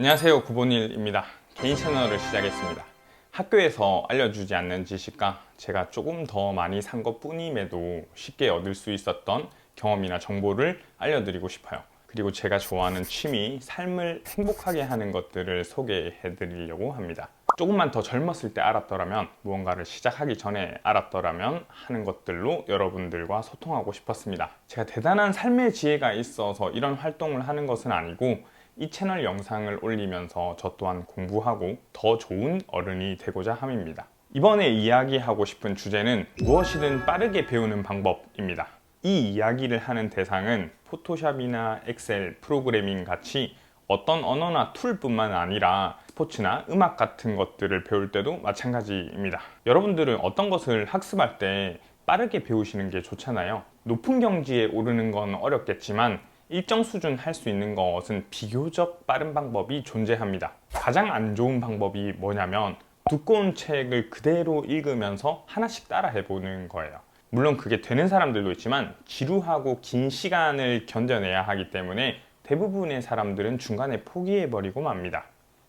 안녕하세요, 구본일입니다. 개인 채널을 시작했습니다. 학교에서 알려주지 않는 지식과 제가 조금 더 많이 산 것 뿐임에도 쉽게 얻을 수 있었던 경험이나 정보를 알려드리고 싶어요. 그리고 제가 좋아하는 취미, 삶을 행복하게 하는 것들을 소개해 드리려고 합니다. 조금만 더 젊었을 때 알았더라면, 무언가를 시작하기 전에 알았더라면 하는 것들로 여러분들과 소통하고 싶었습니다. 제가 대단한 삶의 지혜가 있어서 이런 활동을 하는 것은 아니고, 이 채널 영상을 올리면서 저 또한 공부하고 더 좋은 어른이 되고자 함입니다. 이번에 이야기하고 싶은 주제는 무엇이든 빠르게 배우는 방법입니다. 이 이야기를 하는 대상은 포토샵이나 엑셀, 프로그래밍 같이 어떤 언어나 툴뿐만 아니라 스포츠나 음악 같은 것들을 배울 때도 마찬가지입니다. 여러분들은 어떤 것을 학습할 때 빠르게 배우시는 게 좋잖아요. 높은 경지에 오르는 건 어렵겠지만 일정 수준 할 수 있는 것은 비교적 빠른 방법이 존재합니다. 가장 안 좋은 방법이 뭐냐면 두꺼운 책을 그대로 읽으면서 하나씩 따라 해보는 거예요. 물론 그게 되는 사람들도 있지만 지루하고 긴 시간을 견뎌내야 하기 때문에 대부분의 사람들은 중간에 포기해버리고 맙니다.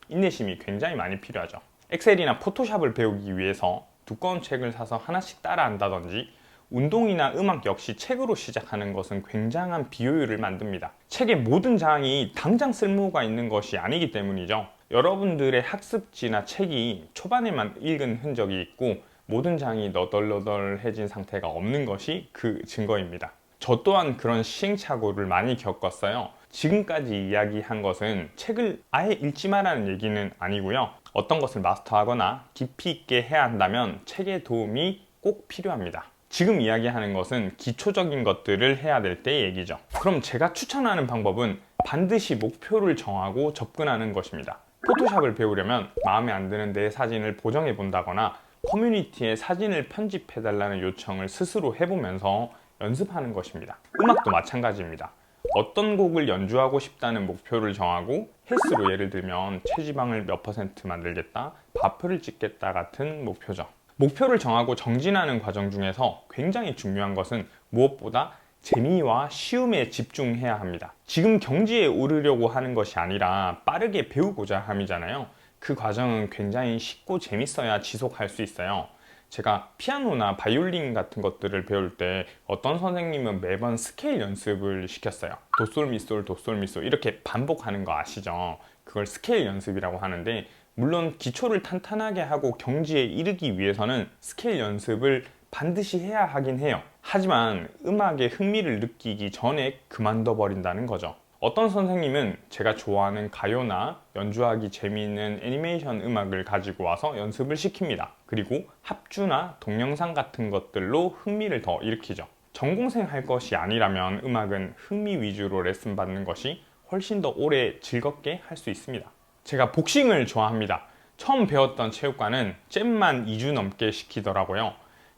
인내심이 굉장히 많이 필요하죠. 엑셀이나 포토샵을 배우기 위해서 두꺼운 책을 사서 하나씩 따라 한다든지, 운동이나 음악 역시 책으로 시작하는 것은 굉장한 비효율을 만듭니다. 책의 모든 장이 당장 쓸모가 있는 것이 아니기 때문이죠. 여러분들의 학습지나 책이 초반에만 읽은 흔적이 있고 모든 장이 너덜너덜해진 상태가 없는 것이 그 증거입니다. 저 또한 그런 시행착오를 많이 겪었어요. 지금까지 이야기한 것은 책을 아예 읽지 말라는 얘기는 아니고요. 어떤 것을 마스터하거나 깊이 있게 해야 한다면 책의 도움이 꼭 필요합니다. 지금 이야기하는 것은 기초적인 것들을 해야 될 때 얘기죠. 그럼 제가 추천하는 방법은 반드시 목표를 정하고 접근하는 것입니다. 포토샵을 배우려면 마음에 안 드는 내 사진을 보정해 본다거나 커뮤니티에 사진을 편집해 달라는 요청을 스스로 해보면서 연습하는 것입니다. 음악도 마찬가지입니다. 어떤 곡을 연주하고 싶다는 목표를 정하고 헬스로 예를 들면 체지방을 몇 % 만들겠다, 바프를 찍겠다 같은 목표죠. 목표를 정하고 정진하는 과정 중에서 굉장히 중요한 것은 무엇보다 재미와 쉬움에 집중해야 합니다. 지금 경지에 오르려고 하는 것이 아니라 빠르게 배우고자 함이잖아요. 그 과정은 굉장히 쉽고 재밌어야 지속할 수 있어요. 제가 피아노나 바이올린 같은 것들을 배울 때 어떤 선생님은 매번 스케일 연습을 시켰어요. 도솔미솔 도솔미솔 이렇게 반복하는 거 아시죠? 그걸 스케일 연습이라고 하는데, 물론 기초를 탄탄하게 하고 경지에 이르기 위해서는 스케일 연습을 반드시 해야 하긴 해요. 하지만 음악에 흥미를 느끼기 전에 그만둬 버린다는 거죠. 어떤 선생님은 제가 좋아하는 가요나 연주하기 재미있는 애니메이션 음악을 가지고 와서 연습을 시킵니다. 그리고 합주나 동영상 같은 것들로 흥미를 더 일으키죠. 전공생 할 것이 아니라면 음악은 흥미 위주로 레슨 받는 것이 훨씬 더 오래 즐겁게 할 수 있습니다. 제가 복싱을 좋아합니다. 처음 배웠던 체육관은 잽만 2주 넘게 시키더라고요.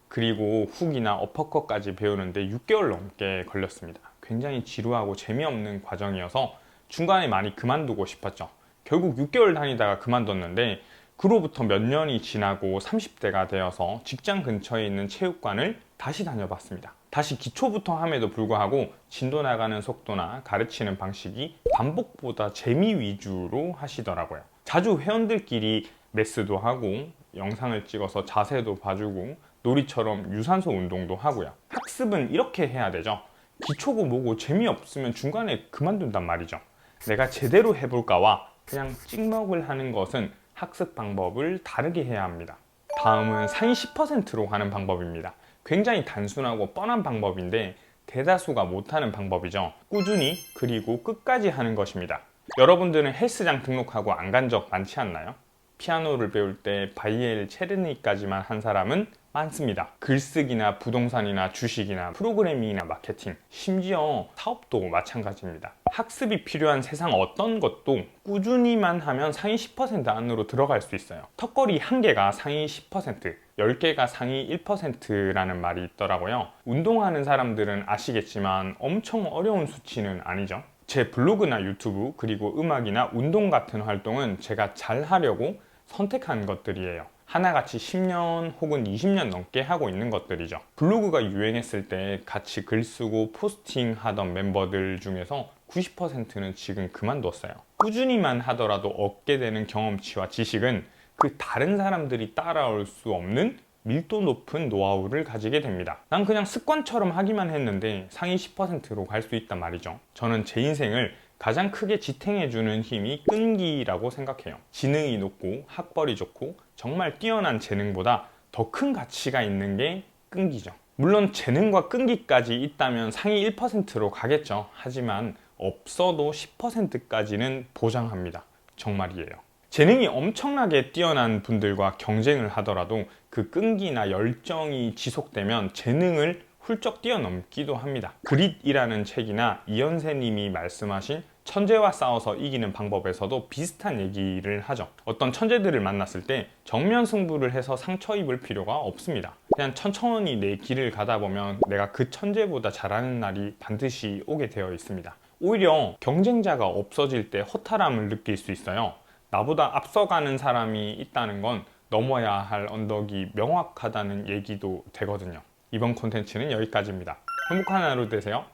그리고 훅이나 어퍼컷까지 배우는데 6개월 넘게 걸렸습니다. 굉장히 지루하고 재미없는 과정이어서 중간에 많이 그만두고 싶었죠. 결국 6개월 다니다가 그만뒀는데, 그로부터 몇 년이 지나고 30대가 되어서 직장 근처에 있는 체육관을 다시 다녀봤습니다. 다시 기초부터 함에도 불구하고 진도 나가는 속도나 가르치는 방식이 반복보다 재미 위주로 하시더라고요. 자주 회원들끼리 메스도 하고 영상을 찍어서 자세도 봐주고 놀이처럼 유산소 운동도 하고요. 학습은 이렇게 해야 되죠. 기초고 뭐고 재미없으면 중간에 그만둔단 말이죠. 내가 제대로 해볼까와 그냥 찍먹을 하는 것은 학습 방법을 다르게 해야 합니다. 다음은 상위 10%로 가는 방법입니다. 굉장히 단순하고 뻔한 방법인데 대다수가 못하는 방법이죠. 꾸준히 그리고 끝까지 하는 것입니다. 여러분들은 헬스장 등록하고 안 간 적 많지 않나요? 피아노를 배울 때 바이엘 체르니까지만 한 사람은 많습니다. 글쓰기나 부동산이나 주식이나 프로그래밍이나 마케팅, 심지어 사업도 마찬가지입니다. 학습이 필요한 세상 어떤 것도 꾸준히만 하면 상위 10% 안으로 들어갈 수 있어요. 턱걸이 1개가 상위 10%, 10개가 상위 1%라는 말이 있더라고요. 운동하는 사람들은 아시겠지만 엄청 어려운 수치는 아니죠. 제 블로그나 유튜브, 그리고 음악이나 운동 같은 활동은 제가 잘 하려고 선택한 것들이에요. 하나같이 10년 혹은 20년 넘게 하고 있는 것들이죠. 블로그가 유행했을 때 같이 글 쓰고 포스팅 하던 멤버들 중에서 90%는 지금 그만뒀어요. 꾸준히만 하더라도 얻게 되는 경험치와 지식은 그 다른 사람들이 따라올 수 없는 밀도 높은 노하우를 가지게 됩니다. 난 그냥 습관처럼 하기만 했는데 상위 10%로 갈 수 있단 말이죠. 저는 제 인생을 가장 크게 지탱해주는 힘이 끈기라고 생각해요. 지능이 높고 학벌이 좋고 정말 뛰어난 재능보다 더 큰 가치가 있는 게 끈기죠. 물론 재능과 끈기까지 있다면 상위 1%로 가겠죠. 하지만 없어도 10%까지는 보장합니다. 정말이에요. 재능이 엄청나게 뛰어난 분들과 경쟁을 하더라도 그 끈기나 열정이 지속되면 재능을 훌쩍 뛰어넘기도 합니다. 그릿이라는 책이나 이현세 님이 말씀하신 천재와 싸워서 이기는 방법에서도 비슷한 얘기를 하죠. 어떤 천재들을 만났을 때 정면 승부를 해서 상처 입을 필요가 없습니다. 그냥 천천히 내 길을 가다 보면 내가 그 천재보다 잘하는 날이 반드시 오게 되어 있습니다. 오히려 경쟁자가 없어질 때 허탈함을 느낄 수 있어요. 나보다 앞서가는 사람이 있다는 건 넘어야 할 언덕이 명확하다는 얘기도 되거든요. 이번 콘텐츠는 여기까지입니다. 행복한 하루 되세요.